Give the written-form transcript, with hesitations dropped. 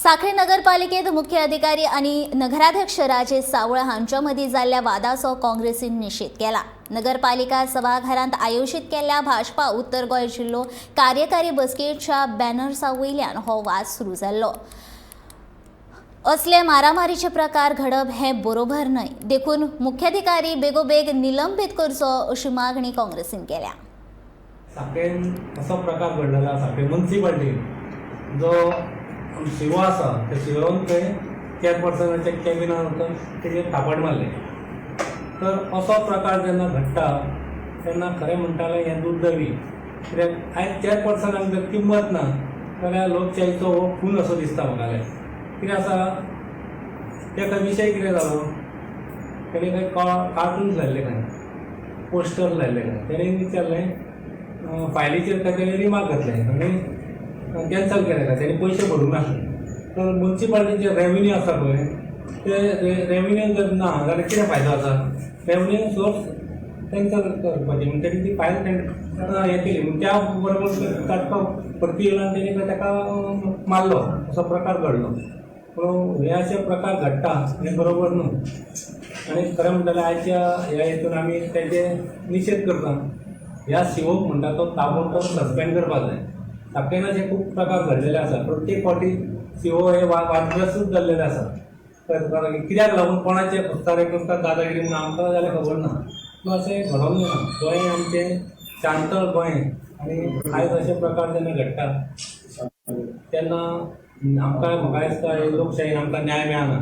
सांखळी नगरपालिकेत मुख्य अधिकारी आणि नगराध्यक्ष राजेश सावळ हांच्या मदीं जाल्ल्या वादाचो काँग्रेसीन निषेध केला। नगरपालिका सभाघरांत आयोजित केल्ल्या भाजपा उत्तर गोंय जिल्लो कार्यकारी बसकेच्या बॅनर्सा वयल्यान हो वाद सुरू जाल्लो। असले मारामारीचे प्रकार घडप हे बरोबर न्हय, देखून मुख्याधिकारी बेगोबेग निलंबित करचो अशी मागणी काँग्रेसीन केल्या। सांखळेन असो प्रकार घडलेलो सांखळी म्युनिसिपालिटी जो शिवो आसा त्या शिवोन थंय चेअरपर्सनाच्या कॅबिनान वचून तेजेर थापड मारले। तर असो प्रकार जेन्ना घडटा तेन्ना खरें म्हणटालें हें दुर्दैवी, कित्याक आयज चेअरपर्सनाक जर किंमत ना जाल्यार लोकशायेचो हो खून असो दिसता म्हाका। कितें आसा तेका विशय कितें जालो, तेणी खंय कार्टून्स लायल्ले खंय, पोस्टर लायल्ले खंय, तेणी विचारलें फायलीचेर ताचे रिमार्क घातले आनी कॅन्सल केलें काय, तेणी पयशे भरूंक नासले। तर म्युनिसिपालिटीचे रेव्हेन्यू आसा पळय ते रेव्हेन्यू जर ना जाल्यार कितें फायदो आसा, रेव्हेन्यू सोर्स कॅन्सल करपाची म्हणजे तेणी ती फायल हें केली, त्या बरोबर ताका परती येयला आनी तेणी ताका मारलो, असो प्रकार घडलो। पूण हे अशे प्रकार घडटा हें बरोबर न्हू आनी खरें म्हणटालें आयच्या ह्या हितून आमी तेजे निशेध करता। ह्या सीओक म्हणटा तो ताबडतोब सस्पेंड करपाक जाय। सांखळेन अशे खूब प्रकार घडलेले आसा, प्रत्येक फावटी सीओ हे वादग्रस्तूच जाल्लेले आसा। कित्याक लागून कोणाचे फुस्तारे करतात दादागिरी म्हणून आमकां जाल्यार खबर ना, पूण अशें घडोवंक ना। गोंय आमचें शांत गोंय आनी आयज अशे प्रकार जेन्ना घडटा तेन्ना आमकां म्हाका दिसता लोकशायेन आमकां न्याय मेळना।